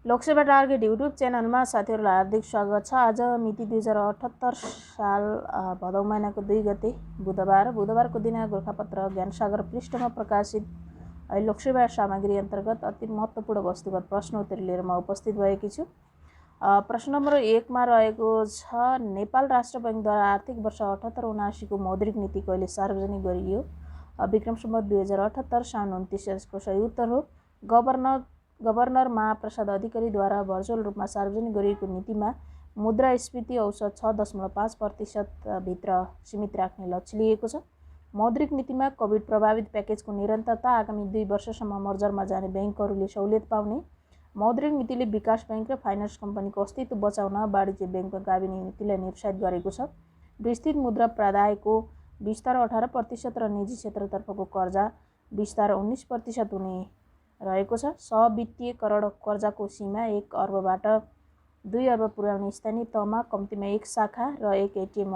Lok Sewa target YouTube च्यानलमा साथीहरूलाई हार्दिक स्वागत छ। आज मिति 2078 साल भदौ महिनाको 2 गते बुधबारको दिन गोरखापत्र ज्ञानसागर पृष्ठमा प्रकाशित लोकसेवा सामग्री अन्तर्गत अति महत्त्वपूर्ण वस्तुगत प्रश्नोत्तरी लिएर म उपस्थित भएकी छु। प्रश्न नम्बर 1 मा रहेको छ, नेपाल राष्ट्र बैंकद्वारा आर्थिक वर्ष 78-79 को मौद्रिक नीति कहिले सार्वजनिक गरियो? विक्रम सम्वत 2078 साउन 29। यसको सही उत्तर हो गभर्नर महाप्रसाद अधिकारीद्वारा भर्चुअल रूपमा सार्वजनिक गरिएको नीतिमा मुद्रास्फीति औसत 6.5% भित्र सीमित राख्ने लक्ष्य लिएको छ। मौद्रिक नीतिमा कोभिड प्रभावित प्याकेजको निरन्तरता, आगामी 2 वर्षसम्म मर्जरमा जाने ब्याङ्कहरूले सहुलियत पाउने, मौद्रिक नीतिले विकास ब्याङ्क र फाइनान्स कम्पनीको अस्तित्व बचाउन वाणिज्य ब्याङ्कमा गाभिने नीतिलाई निरुत्साहित गरेको छ। विस्तृत मुद्रा प्रादायको विस्तार 18% र निजी क्षेत्रतर्फको कर्जा विस्तार 19% हुने रहेको छ। सहवित्तीय करोड कर्जाको सीमा 1 अर्बबाट 2 अर्ब पुर्याउने स्थानीय तहमा कम्तीमा 1 शाखा र 1 एटिएम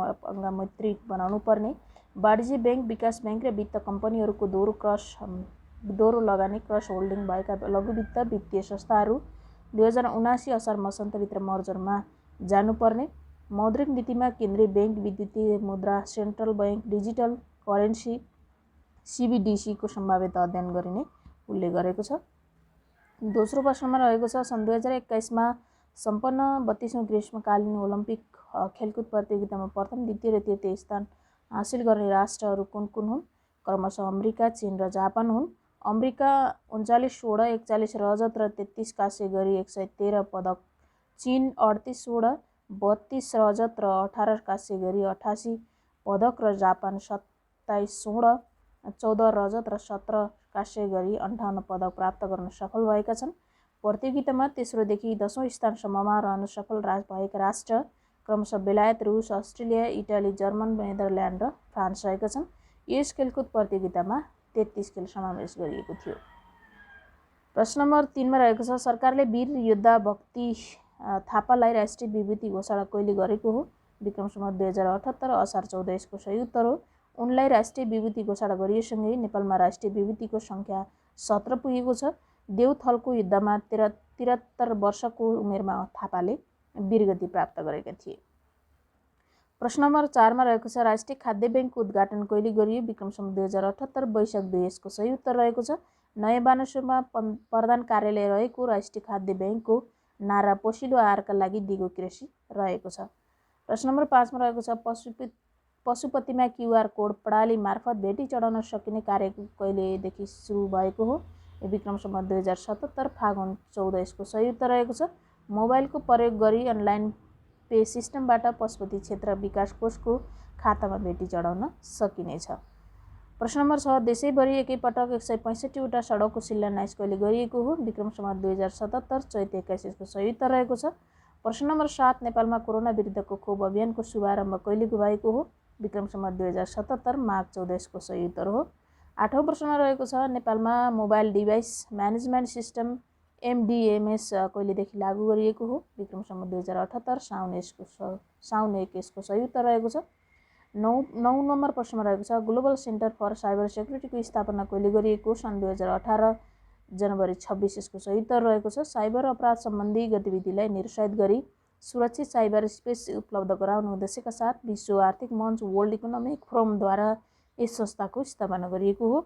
मैत्री बनाउनु पर्ने, वाणिज्य ब्याङ्क, विकास ब्याङ्क र वित्त कम्पनीहरूको दोहोरो लगानी क्रस होल्डिङ भएका लघुवित्त वित्तीय संस्थाहरू 2079 असार मसान्तभित्र मर्जरमा जानुपर्ने, मौद्रिक नीतिमा केन्द्रीय ब्याङ्क, विद्युतीय मुद्रा, central bank, digital currency CBDC को सम्भाव्यता अध्ययन गरिने उल्लेख गरेको छ। दोस्रो प्रश्नमा रहेको छ, सन् 2021 मा सम्पन्न 32औं ग्रीष्मकालीन ओलम्पिक खेलकुद प्रतियोगितामा प्रथम, द्वितीय र तृतीय स्थान हासिल गर्ने राष्ट्रहरू कुन कुन हुन्? क्रमशः अमेरिका, चीन र जापान हुन्। अमेरिका 39 स्वर्ण, 41 रजत र 33 काँस्य गरी 113 पदक, चीन 38 स्वर्ण, 32 रजत र 18 काँस्य गरी 88 पदक र जापान 27 स्वर्ण, 14 रजत र 17 काँस्य गरी 58 पदक प्राप्त गर्न सफल भएका छन्। प्रतियोगितामा तेस्रोदेखि 10औं स्थानसम्ममा रहन सफल भएका राष्ट्र क्रमशः बेलायत, रुस, अस्ट्रेलिया, इटाली, जर्मन, नेदरल्यान्ड र फ्रान्स रहेका छन्। यस खेलकुद प्रतियोगितामा 33 खेल समावेश गरिएको थियो। प्रश्न नम्बर 3 मा रहेको छ, सरकारले वीर योद्धा भक्ति थापालाई राष्ट्रिय विभूति घोषणा कहिले गरेको हो? विक्रम सम्वत 2078 असार 14। यसको सही उत्तर हो उनलाई राष्ट्रिय विभूति घोषणा गरिएसँगै नेपालमा राष्ट्रिय विभूतिको सङ्ख्या 17 पुगेको छ। देउथलको युद्धमा 73 वर्षको उमेरमा थापाले वीरगति प्राप्त गरेका थिए। प्रश्न नम्बर 4 मा रहेको छ, राष्ट्रिय खाद्य ब्याङ्कको उद्घाटन कहिले गरियो? विक्रम सम्वत 2078 वैशाख 2। यसको सही उत्तर रहेको छ नयाँ बानेश्वरमा प्रधान कार्यालय रहेको राष्ट्रिय खाद्य ब्याङ्कको नारा पोषिलो आहारका लागि दिगो कृषि रहेको छ। प्रश्न नम्बर 5 मा रहेको छ, पशुपतिमा QR कोड प्रणाली मार्फत भेटी चढाउन सकिने कार्य कहिलेदेखि सुरु भएको हो? विक्रम सम्वत 2077 फागुन 14। यसको सही उत्तर रहेको छ मोबाइलको प्रयोग गरी अनलाइन पे सिस्टमबाट पशुपति क्षेत्र विकास कोषको खातामा भेटी चढाउन सकिनेछ। प्रश्न नम्बर 6, देशैभरि एकैपटक 165 वटा सडकको शिलान्यास कहिले गरिएको हो? विक्रम सम्वत 2077 चैत 21। यसको सही उत्तर रहेको छ। प्रश्न नम्बर 7, नेपालमा कोरोना विरुद्धको खोप अभियानको शुभारम्भ कहिले भएको हो? विक्रम सम्वत 2077 माघ 14। यसको सही उत्तर हो। 8औं प्रश्नमा रहेको छ, नेपालमा mobile device management system MDMS कहिलेदेखि लागू गरिएको हो? विक्रम सम्वत 2078 साउन 1। यसको सही उत्तर रहेको छ। 9 नम्बर प्रश्नमा रहेको छ, ग्लोबल सेन्टर फर साइबर सेक्युरिटीको स्थापना कहिले गरिएको? सन् 2018 जनवरी 26। यसको सही उत्तर रहेको छ। साइबर अपराध सम्बन्धी गतिविधिलाई निरुत्साहित गरी सुरक्षित साइबर स्पेस उपलब्ध गराउने उद्देश्यका साथ विश्व आर्थिक मञ्च वर्ल्ड इकोनोमिक फोरमद्वारा यस संस्थाको स्थापना गरिएको हो।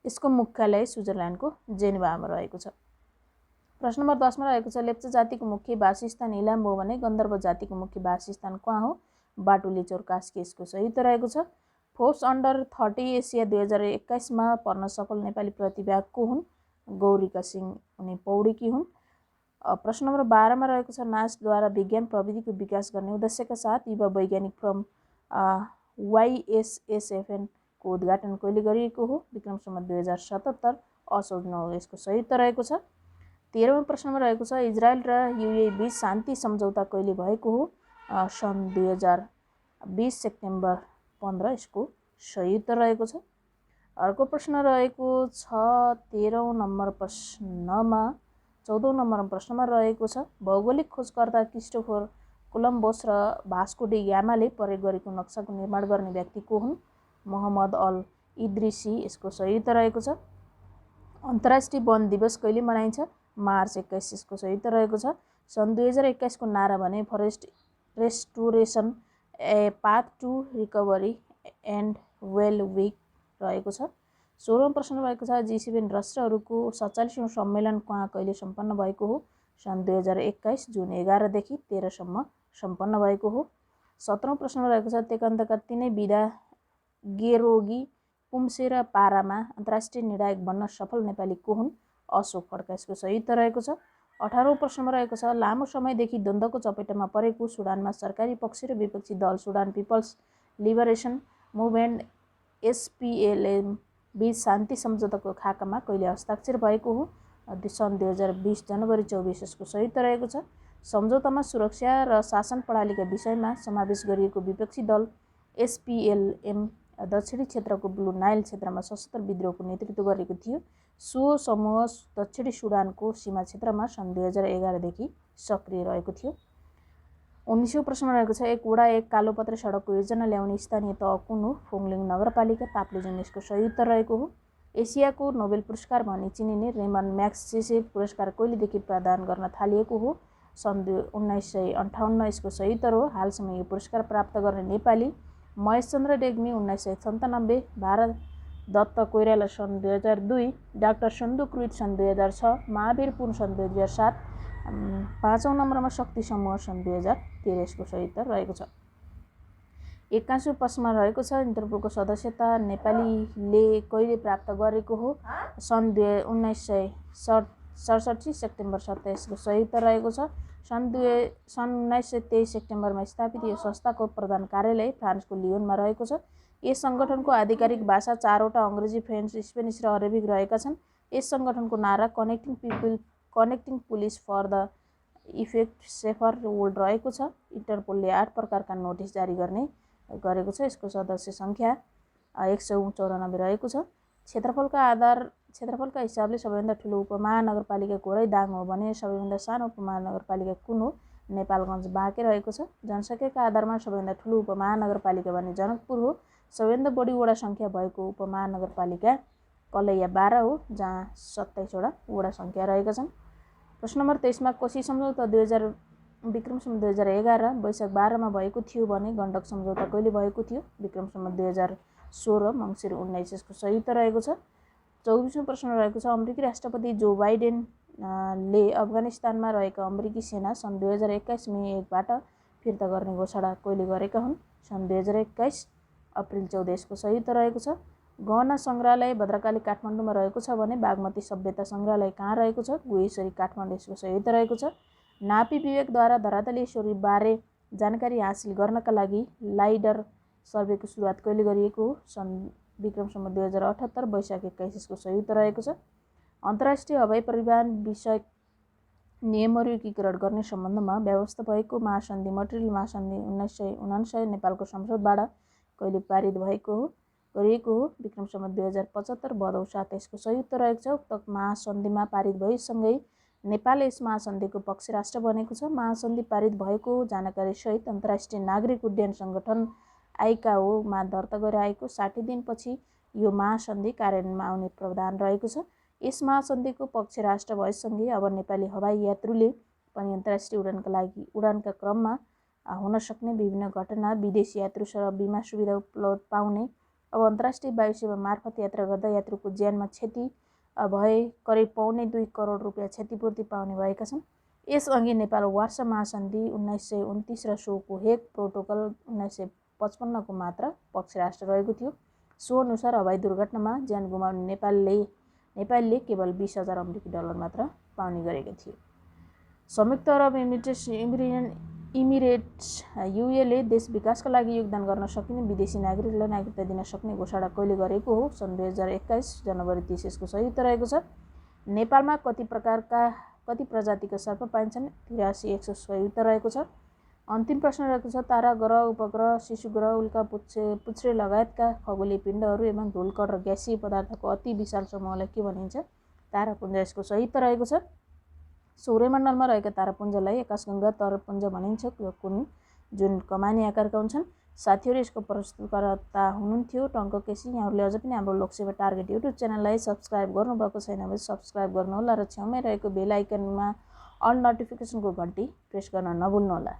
यसको मुख्यालय स्विजरल्यान्डको जेनेभामा रहेको छ। प्रश्न नम्बर 10 मा रहेको छ, लेप्चा जातिको मुख्य वासस्थान इलाम हो भने गन्धर्व जातिको मुख्य वासस्थान कहाँ हो? बाटुली चौरकास्की। यसको सही उत्तर रहेको छ। फोर्ब्स अन्डर 30 एसिया 2021 मा पर्न सफल नेपाली प्रतिभा को हुन्? गौरीका सिंह उनी पौडेकी हुन्। प्रश्न नम्बर 12 मा रहेको छ, नासद्वारा विज्ञान प्रविधिको विकास गर्ने उद्देश्यका साथ युवा वैज्ञानिक फोरम YSSFN को उद्घाटन कहिले गरिएको हो? विक्रम सम्वत 2077 असोज 9। यसको सही उत्तर रहेको छ। 13औं प्रश्नमा रहेको छ, इजरायल र UAE बीच शान्ति सम्झौता कहिले भएको हो? सन् 2020 सेप्टेम्बर 15। यसको सही उत्तर रहेको छ। अर्को प्रश्न रहेको छ 13औं नम्बर प्रश्नमा 14औं नम्बर प्रश्नमा रहेको छ, भौगोलिक खोजकर्ता क्रिस्टोफर कोलम्बस र भास्को डी गामाले प्रयोग गरेको नक्साको निर्माण गर्ने व्यक्ति को हुन्? मोहम्मद अल इद्रिसी। यसको सही उत्तर रहेको छ। अन्तर्राष्ट्रिय वन दिवस कहिले मनाइन्छ? मार्च 21 यसको सही उत्तर रहेको छ। सन् 2021 को नारा भने forest restoration a path to recovery and well विक रहेको छ। 16औं प्रश्न रहेको छ G7 राष्ट्रहरूको 47औं सम्मेलन कहाँ कहिले सम्पन्न भएको हो? सन् 2021 जुन 11 देखि 13 सम्म सम्पन्न भएको हो। 17औं प्रश्न रहेको छ तेकन्तका तिनै विधा गेरोगी पुम्से र पारामा अन्तर्राष्ट्रिय निर्णायक बन्न सफल नेपाली को हुन्? अशोक खड्का यसको सही उत्तर रहेको छ। 18औं प्रश्नमा रहेको छ लामो समयदेखि द्वन्द्वको चपेटामा परेको सुडानमा सरकारी पक्ष र विपक्षी दल Sudan people's liberation movement SPLM बीच शान्ति सम्झौताको खाकामा कहिले हस्ताक्षर भएको हो? सन् 2020 जनवरी 24 यसको सही उत्तर रहेको छ। सम्झौतामा सुरक्षा र शासन प्रणालीका विषयमा समावेश गरिएको विपक्षी दल SPLM दक्षिणी क्षेत्रको ब्लू नाइल क्षेत्रमा सशस्त्र विद्रोहको नेतृत्व गरेको थियो। सो समूह दक्षिणी सुडानको सीमा क्षेत्रमा सन् 2011 देखि सक्रिय रहेको थियो। 19औं प्रश्न रहेको छ एक वडा एक कालोपत्रे सडकको योजना ल्याउने स्थानीय तह कुन हो? फोङलिङ नगरपालिका ताप्लेजुङ यसको सही उत्तर रहेको हो। एसियाको नोबेल पुरस्कार भनी चिनिने रेमन म्याग्सेसे पुरस्कार कहिलेदेखि प्रदान गर्न थालिएको हो? सन् 1958 यसको सही उत्तर हो। हालसम्म यो पुरस्कार प्राप्त गर्ने नेपाली महेशचन्द्र रेग्मी 1997, भारत दत्त कोइराला सन् 2002, डाक्टर सन्दुक रुइत सन् 2006, महावीर पुन सन् 2007, 5औं नम्बरमा शक्ति समूह सन् 2013 यसको सही उत्तर रहेको छ। 21औं प्रश्नमा रहेको छ इन्टरपोलको सदस्यता नेपालीले कहिले प्राप्त गरेको हो? सन् 1967 सेप्टेम्बर 27 को सही उत्तर रहेको छ। सन् 1923 सेप्टेम्बरमा स्थापित यो संस्थाको प्रधान कार्यालय फ्रान्सको लियोनमा रहेको छ। यस सङ्गठनको आधिकारिक भाषा 4वटा अङ्ग्रेजी, फ्रेन्च, स्पेनिस र अरेबिक रहेका छन्। यस सङ्गठनको नारा connecting police for the effect safer world रहेको छ। इन्टरपोलले 8 प्रकारका नोटिस जारी गरेको छ। यसको सदस्य सङ्ख्या 194 रहेको छ। क्षेत्रफलका हिसाबले सबैभन्दा ठुलो उपमहानगरपालिका घोरैदाङ हो भने सबैभन्दा सानो उपमहानगरपालिका कुन हो? नेपालगञ्ज बाँके रहेको छ। जनसङ्ख्याका आधारमा सबैभन्दा ठुलो उपमहानगरपालिका भने जनकपुर हो। सबैभन्दा बढी वडा सङ्ख्या भएको उपमहानगरपालिका कलैया 12 हो, जहाँ 27वटा वडा सङ्ख्या रहेका छन्। प्रश्न नम्बर 23 मा कोशी सम्झौता विक्रम सम्वत 2011 वैशाख 12 मा भएको थियो भने गण्डक सम्झौता कहिले भएको थियो? विक्रम सम्वत 2016 मङ्सिर 19 यसको सही उत्तर रहेको छ। 24औं प्रश्न रहेको छ अमेरिकी राष्ट्रपति जो बाइडेन ले अफगानिस्तानमा रहेका अमेरिकी सेना सन् 2021 मे 1 बाट फिर्ता गर्ने घोषणा कहिले गरेका हुन्? सन् 2021 अप्रिल 14 यसको सही उत्तर रहेको छ। गहना सङ्ग्रहालय भद्रकाली काठमाडौँमा रहेको छ भने बागमती सभ्यता सङ्ग्रहालय कहाँ रहेको छ? गुहेश्वरी काठमाडौँ यसको सही उत्तर रहेको छ। नापी विवेकद्वारा धरातलीय स्वरूपबारे जानकारी हासिल गर्नका लागि लाइडर सर्वेको सुरुवात कहिले गरिएको हो? सन् विक्रम सम्वत 2078 वैशाख 21 यसको सही उत्तर रहेको छ। अन्तर्राष्ट्रिय हवाई परिवहन विषयक नियमहरू एकीकरण गर्ने सम्बन्धमा व्यवस्था भएको महासन्धि मन्ट्रियल महासन्धि 1999 नेपालको संसदबाट कहिले पारित गरिएको हो? विक्रम सम्वत 2075 भदौ 7 यसको सही उत्तर रहेको छ। उक्त महासन्धिमा पारित भएसँगै नेपाल यस महासन्धिको पक्ष राष्ट्र बनेको छ। महासन्धि पारित भएको जानकारी सहित अन्तर्राष्ट्रिय नागरिक उड्डयन सङ्गठन ICAO मा दर्ता गराएको 60 दिनपछि यो महासन्धि कार्यान्वयनमा आउने प्रावधान रहेको छ। यस महासन्धिको पक्ष राष्ट्र भएसँगै अब नेपाली हवाई यात्रुले पनि अन्तर्राष्ट्रिय उडानका क्रममा हुन सक्ने विभिन्न घटना, विदेशी यात्रु र बिमा सुविधा उपलब्ध पाउने। अब अन्तर्राष्ट्रिय वायुसेवा मार्फत यात्रा गर्दा यात्रुको ज्यानमा क्षति भए करिब 2.25 करोड रुपियाँ क्षतिपूर्ति पाउने भएका छन्। यसअघि नेपाल वार्सा महासन्धि 1929 र सोको हेग प्रोटोकल 1955 को मात्र पक्ष राष्ट्र रहेको थियो। सो अनुसार हवाई दुर्घटनामा ज्यान गुमाउने नेपालले केवल 20,000 अमेरिकी डलर मात्र पाउने गरेका थिए। संयुक्त अरब इमिरेट्स UAE ले देश विकासका लागि योगदान गर्न सकिने विदेशी नागरिकलाई नागरिकता दिन सक्ने घोषणा कहिले गरेको हो? सन् 2021 जनवरी 30 यसको सही उत्तर रहेको छ। नेपालमा कति प्रजातिका सर्प पाइन्छन्? 83 यसको सही उत्तर रहेको छ। अन्तिम प्रश्न रहेको छ तारा, ग्रह, उपग्रह, शिशु ग्रह, उल्का, पुच्छ्रे लगायतका खगोलीय पिण्डहरू एवं धुलकण र ग्यासीय पदार्थको अति विशाल समूहलाई के भनिन्छ? तारापुञ्ज यसको सही उत्तर रहेको छ। सौर्यमण्डलमा रहेका तारापुञ्जलाई आकाशगङ्गा तारापुञ्ज भनिन्छ, जुन कमानी आकारका हुन्छन्। साथीहरू यसको प्रस्तुतकर्ता हुनुहुन्थ्यो टङ्क केसी। यहाँहरूले अझै पनि हाम्रो लोकसेवा टार्गेट युट्युब च्यानललाई सब्सक्राइब गर्नुभएको छैन भने सब्सक्राइब गर्नुहोला र छेउमै रहेको बेल आइकनमा अल नोटिफिकेसनको घन्टी प्रेस गर्न नभुल्नुहोला।